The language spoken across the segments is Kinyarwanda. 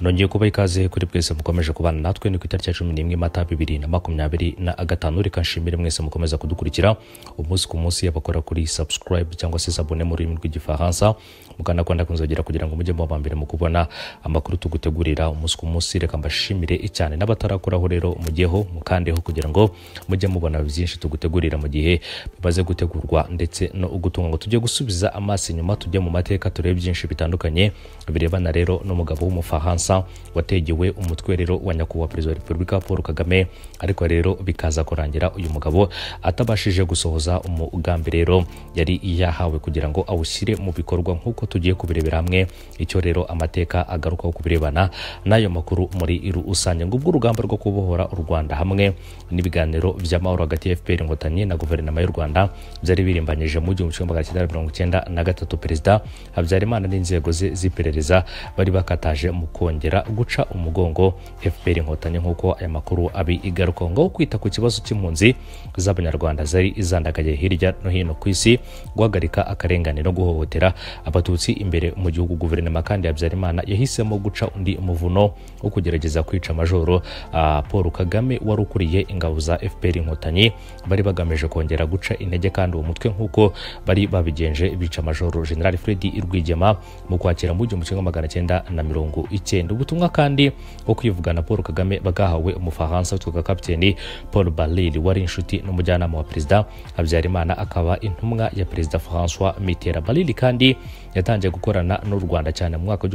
Nongeye kuba ikaze kuri bwese mukomeje kubana natwe ni ku itariki ya 11 Mata 2025 reka nshimire mwese mukomeza kudukurikira umunsi ku munsi abakora kuri subscribe cyangwa se s'abonner mu rurimi rw'igifaransa mukanakwanda kunzogera kugira ngo mujye mu bambere mu kubona amakuru tugutegurira umunsi ku munsi. Reka mbashimire cyane n'abatarakuraho rero mujyeho mukandeho kugira ngo mujye mubona byinshi tugutegurira mu gihe bimaze gutegurwa ndetse no gutunga ngo tujye gusubiza amaso inyuma tujye mu mateka turebe byinshi bitandukanye birebana rero n'umugabo w'umufaransa wategewe umutwe rero wa nyakubahwa perezida wa Repubulika Paul Kagame, ariko rero bikaza kurangira uyu mugabo atabashije gusohoza umugambi rero yari yahawe kugira ngo awushyire mu bikorwa nk'uko tugiye kubirebera hamwe icyo rero amateka agarukaho kubirebana n'ayo makuru muri rusange ngo ubwo urugamba rwo kubohora u Rwanda hamwe n'ibiganiro by'amahoro hagati ya FPR Inkotanyi na guverinoma y'u Rwanda byari birimbanyije mu 1993 perezida Habyarimana n'inzego ze z'iperereza bari bakataje mu kongera guca umugongo FPR Inkotanyi nk'uko aya makuru abigarukaho ngo kwita ku kibazo cy'impunzi z'abanyarwanda zari izandagaye hirya no hino ku isi, guhagarika akarengane no guhohotera abatutsi imbere mu gihugu. Guverinoma kandi Habyarimana yahisemo guca undi umuvuno wo kugerageza kwica majoro Paul Kagame wari ukuriye ingabo za FPR Inkotanyi bari bagamije kongera guca intege kandi uwo mutwe nk'uko bari babigenje bica majoro General Fred Rwigema mu kwakira mu 1990. Ubutumwa kandi wo kwivugana Paul Kagame bagahawe umufaransa witwa kapiteni Paul Baril wari inshuti n'umujyanama wa perezida Habyarimana akaba intumwa ya perezida François Mitterrand. Baril kandi yatangiye gukorana n'u Rwanda cyane mu mwaka wa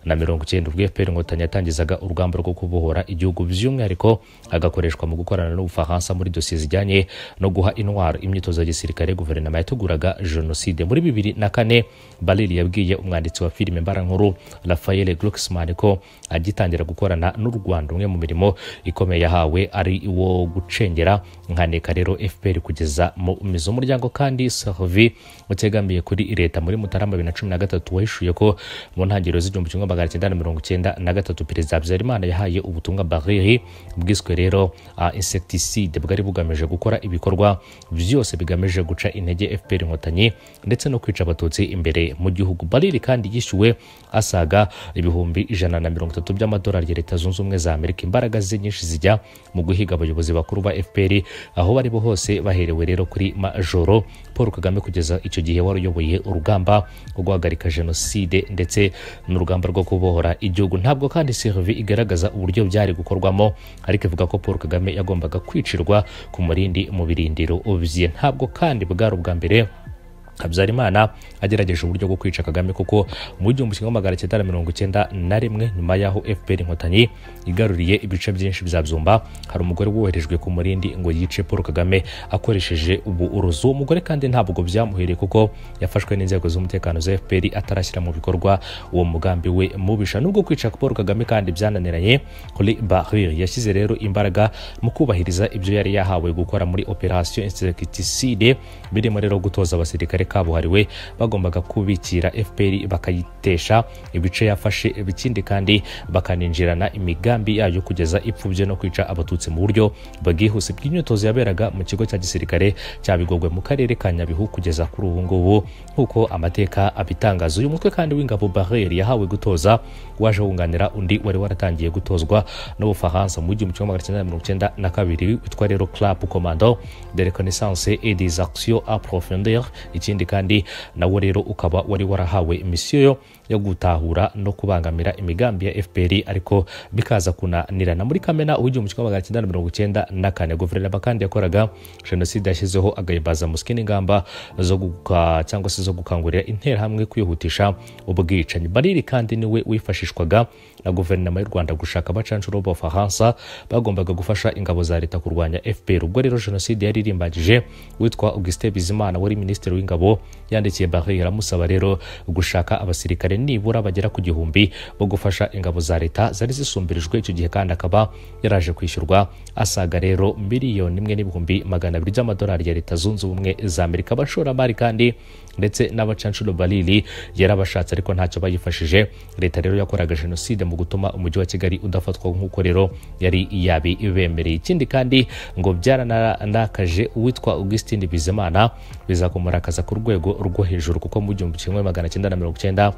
1990 ubwo FPR Inkotanyi yatangizaga urugamba rwo kubohora igihugu by'umwihariko agakoreshwa mu gukorana n'ubufaransa muri dosiye zijyanye no guha intwaro imyitozo ya gisirikare guverinoma yateguraga jenoside. Muri 2004 Baril yabwiye umwanditsi wa filime mbarankuru Raphael Glucksmann ko agitangira gukorana n'u Rwanda umwe mu mirimo ikomeye yahawe ari wo gucengera nkaneka rero FPR kugeza mu mizo. Umuryango kandi Servie utegamiye kuri leta muri Mutarama 2013 wahishuye ko mu ntangiriro z'1993 perezida Habyarimana yahaye ubutumwa Baril bwiswe rero insecticide bwari bugamije gukora ibikorwa byose bigamije guca intege FPR Inkotanyi ndetse no kwica abatutsi imbere mu gihugu. Baril kandi yishyuwe asaga ibihumbi 130 by'amadolari ya Leta Zunze Ubumwe za Amerika. Imbaraga ze nyinshi zijya mu guhiga abayobozi bakuru ba FPR aho bari bo hose baherewe rero kuri majoro Paul Kagame kugeza icyo gihe wari uyoboye urugamba rwo guhagarika jenoside ndetse n'urugamba rwo kubohora igihugu. Ntabwo kandi Servie igaragaza uburyo byari gukorwamo, ariko ivuga ko Paul Kagame yagombaga kwicirwa ku murindi mu birindiro bye. Ntabwo kandi bwari ubwa mbere Habyarimana agerageje uburyo bwo kwica Kagame kuko mu 1991 nyuma yaho FPR Inkotanyi igaruriye ibice byinshi bizabyumba hari umugore woherejwe ku murindi ngo yice Paul Kagame akoresheje uburozi. Umugore kandi ntabwo byamuhereye kuko yafashwe n'inzego z'umutekano za FPR atarashyira mu bikorwa uwo mugambi we mubisha. Nubwo kwica Paul Kagame kandi byananiranye, kuri Baril yashyize rero imbaraga mu kubahiriza ibyo yari yahawe gukora muri operation insecticide birimo rero gutoza abasirikare kabuhariwe bagombaga kubikira FPR bakayitesha ibice yafashe, bikindi kandi bakaninjirana imigambi yayo kugeza ipfubye no kwica abatutsi mu buryo bwihuse. Bw'imyitozo yaberaga mu kigo cya gisirikare cya Bigogwe mu karere ka Nyabihu kugeza kuri ubu ngubu nkuko amateka abitangaza. Uyu mutwe kandi w'ingabo Baril yahawe gutoza waje wunganira undi wari waratangiye gutozwa n'Ubufaransa mu 1992 witwa rero Club Commando de reconnaissance et des actions à profondeur. Ikindi kandi nawo rero ukaba wari warahawe misiyo yo gutahura no kubangamira imigambi ya FPR ariko bikaza kunanirana. Muri Kamena 1994 guverinoma kandi yakoraga jenoside yashyizeho agahibaza muskini ingamba zo cyangwa se zo gukangurira interahamwe kwihutisha ubwicanyi. Baril kandi niwe wifashishwaga na guverinoma y'u Rwanda gushaka abacancuro b'Abafaransa bagombaga gufasha ingabo za leta kurwanya FPR. Ubwo rero jenoside yari irimbagije witwa Augustin Bizimana wari minisitiri w'ingabo yandikiye Baril aramusaba rero gushaka abasirikare nibura bagera ku 1000 bo gufasha ingabo za leta zari zisumbirijwe icyo gihe, kandi akaba yaraje kwishyurwa asaga rero $1,200,000 by'amadolari ya Leta Zunze Ubumwe za Amerika. Abashoramari kandi ndetse n'abacancuro Baril yarabashatse ariko ntacyo bayifashije. Leta rero yakoraga jenoside mu gutuma umujyi wa Kigali udafatwa nk'uko rero yari yabibemereye. Ikindi kandi ngo byaranakaje uwitwa Augustin Bizimana bizakumurakaza ku rwego rwo hejuru kuko mu 1994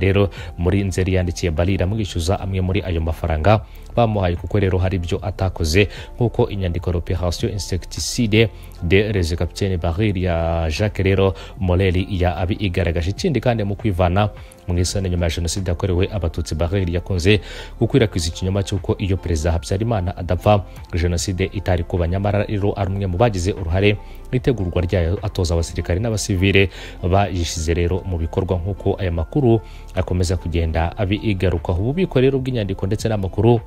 rero muri Nzeri yandikiye Barry amwishyuza amwe muri ayo mafaranga bamuhaye kuko rero hari ibyo atakoze nk'uko inyandiko l'opération insecticide de les capitaine Barry ya Jacques rero Morel ya abi igaragaje. Ikindi kandi mu kwivana mu isane nyuma ya jenoside yakorewe abatutsi Barry yakunze gukwirakwiza ikinyoma cy'uko iyo perezida Habyarimana adapfa jenoside itari kuba, nyamara rero ari umwe mu bagize uruhare n'itegurwa ryayo atoza abasirikare n'abasivile bayishize rero mu bikorwa nk'uko aya makuru akomeza kugenda abi igarukaho. Ububiko rero bw'inyandiko ndetse n'amakuru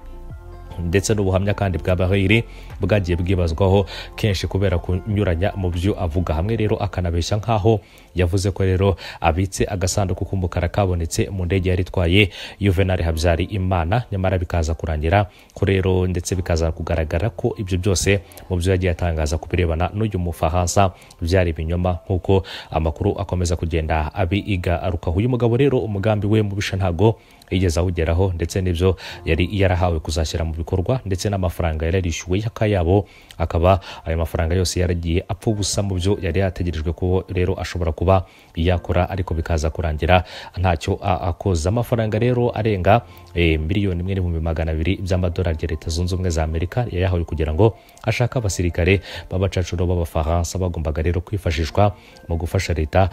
ndetse n'ubuhamya kandi bwa Barry bwagiye bwibazwaho kenshi kubera kunyuranya mu byo avuga, hamwe rero akanabeshya nkaho yavuze ko rero abitse agasanduku k'umukara kabonetse mu ndege yari itwaye Juvenal Habyarimana, nyamara bikaza kurangira ko rero ndetse bikaza kugaragara ko ibyo byose mu byo yagiye atangaza kubirebana n'uyu Mufaransa byari ibinyoma nk'uko amakuru akomeza kugenda abigarukaho. Uyu mugabo rero umugambi we mubisha ntago yigeze awugeraho ndetse n'ibyo yari yarahawe kuzashyira mu bikorwa ndetse n'amafaranga yarishyuwe y'akayabo, akaba ayo mafaranga yose yaragiye apfa ubusa mu byo yari yategerejwe ko rero ashobora kuba yakora, ariko bikaza kurangira ntacyo akoza. Amafaranga rero arenga miliyoni 1,200,000 by'amadolari ya Leta Zunze Ubumwe za Amerika yayahawe kugira ngo ashaka abasirikare b'abacacuro b'Abafaransa bagombaga rero kwifashishwa mu gufasha leta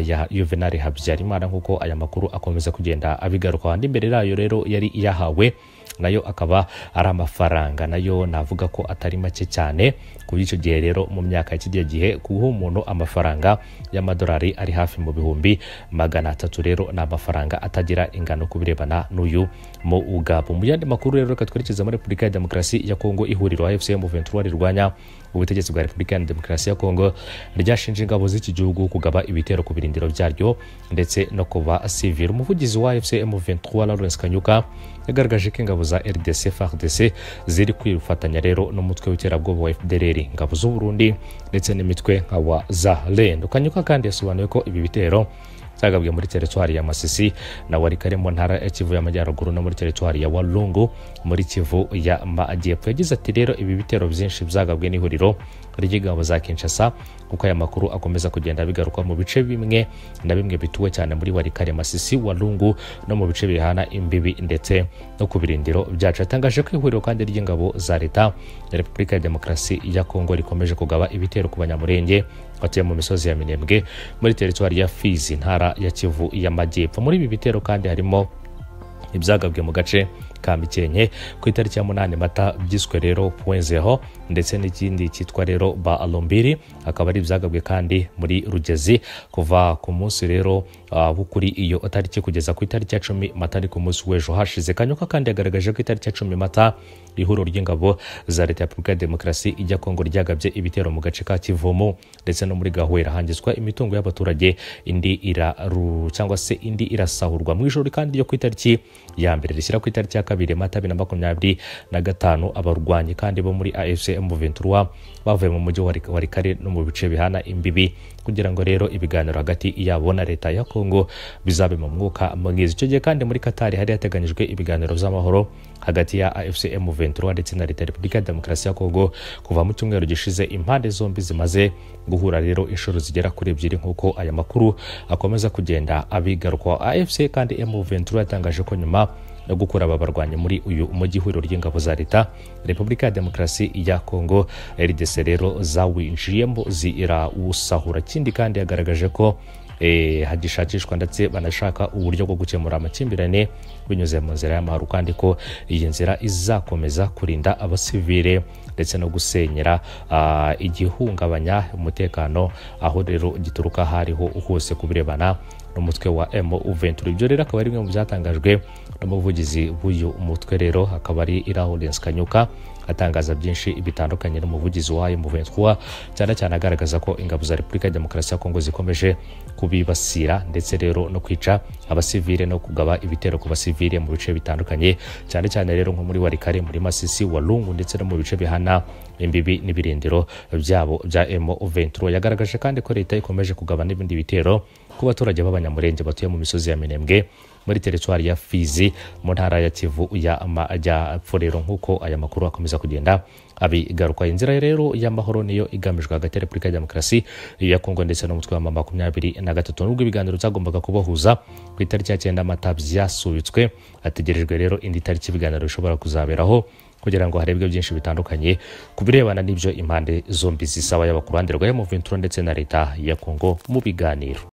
ya Juvenal Habyarimana nk'uko aya makuru akomeza kugenda abigaruka. Andi mbere yayo rero yari yahawe nayo akaba ari amafaranga nayo navuga ko atari make cyane kuri icyo gihe rero mu myaka y'iki gihe guha umuntu amafaranga y'amadolari ari hafi mu 300 rero na amafaranga atagira ingano kubirebana n'uyu mu ugabo. Mu yandi makuru rero katwerekeza muri Repubulika ya Demokarasi ya Kongo, ihuriro AFC M23 rirwanya ubutegetsi bwa Repubulika ya Demokarasi ya Kongo ryashinje ingabo z'iki gihugu kugaba ibitero ku birindiro byaryo ndetse no kuba civil. Umuvugizi wa AFC M23 Lawrence Kanyuka yagaragaje ko ingabo za RDC FARDC ziri kwifatanya rero n'umutwe w'iterabwoba wa FDLR, ingabo z'u Burundi ndetse n'imitwe nka wa Zalendo. Kanyuka kandi yasobanuye ko ibi bitero zagabwe muri teritwari ya Masisi na Walikare mu ntara ya Kivu y'Amajyaruguru no muri teritwari ya Walungu muri Kivu ya Majyepfo. Yagize ati rero ibi bitero byinshi byagabwe n'ihuriro ry'ingabo za Kinshasa kuko aya makuru akomeza kugenda bigaruka mu bice bimwe na bimwe bituwe cyane muri Walikare, Masisi, Walungu no mu bice bihana imbibi ndetse no ku birindiro byacu. Atangaje ko ihuriro kandi ry'ingabo za leta ya Repubulika ya Demokarasi ya Kongo rikomeje kugaba ibitero ku banyamurenge batuye mu misozi ya Minembwe muri teritwari ya Fizi ntara ya Kivu y'Amajyepfo. Muri ibi bitero kandi harimo ibyagabwe mu gace ka Mikenke ku itariki ya 8 Mata byiswe rero .0 ndetse n'ikindi cyitwa rero ba Alombiri, akaba ari ibyagabwe kandi muri Rugezi kuva ku munsi rero kuri iyo tariki kugeza ku itariki ya 10 Mata ku munsi w'ejo hashize. Kanyuka kandi yagaragaje ko itariki ya 10 Mata ihuriro ry'ingabo za Leta ya Repubulika ya Demokarasi ijya Kongo ryagabye ibitero mu gace ka Kivumu ndetse no muri Gahwera hangizwa imitungo y'abaturage, indi cyangwa se indi irasahurwa mu ijoro kandi yo ku itariki ya mbere rishyira ku itariki ya 2 Mata 2025. Abarwanyi kandi bo muri AFC M23 bavuye mu mujyi wa Walikare no mu bice bihana imbibi kugira ngo rero ibiganiro hagati yabo na leta ya Kongo bizabe mu mwuka mwiza. Icyo gihe kandi muri Qatar hari yateganyijwe ibiganiro by'amahoro hagati ya AFC M23 ndetse na Leta ya Repubulika ya Demokarasi ya Kongo kuva mu cyumweru gishize. Impande zombi zimaze guhura rero inshuro zigera kuri 2 nk'uko aya makuru akomeza kugenda abigaruka. AFC kandi M23 yatangaje ko nyuma no gukora ababarwanya muri uyu umujyi ihuriro ry'ingabo za Leta Repubulika ya Demokarasi ya Kongo RDC rero zawinjiyemo zirawusahura. Kindi kandi yagaragaje ko hagishakishwa ndetse banashaka uburyo bwo gukemura amakimbirane binyuze mu nzira y'amahoro kandi ko iyi nzira izakomeza kurinda abasivile ndetse no gusenyera igihungabanya umutekano aho rero gituruka hariho hose kubirebana n'umutwe wa M23. Ibyo rero akaba ari bimwe mu byatangajwe n'umuvugizi w'uyu umutwe rero akaba ari Lawrence Kanyuka atangaza byinshi bitandukanye n'umuvugizi wa M23 cyane cyane agaragaza ko ingabo za Repubulika ya Demokarasi ya Kongo zikomeje kubibasira ndetse rero no kwica abasivile no kugaba ibitero ku basivile mu bice bitandukanye cyane cyane rero nko muri Walikare, muri Masisi, Walungu ndetse no mu bice bihana imbibi n'ibirindiro byabo bya M23. Yagaragaje kandi ko leta ikomeje kugaba n'ibindi bitero ku baturage b'abanyamurenge batuye mu misozi ya Minembwe muri teritwari ya Fizi mu ntara ya Kivu ya Amajyepfo. Rero nk'uko aya makuru akomeza kugenda abigaruka, inzira rero y'amahoro niyo igamijwe hagati ya Repubulika ya Demokarasi ya Kongo ndetse n'umutwe wa M23. Nubwo ibiganiro byagombaga kubahuza ku itariki ya 9 Mata byasubitswe, hategerejwe rero indi tariki ibiganiro bishobora kuzaberaho kugira ngo harebwe byinshi bitandukanye ku birebana n'ibyo impande zombi zisaba, yaba ku ruhande rwa M23 ndetse na leta ya Kongo mu biganiro.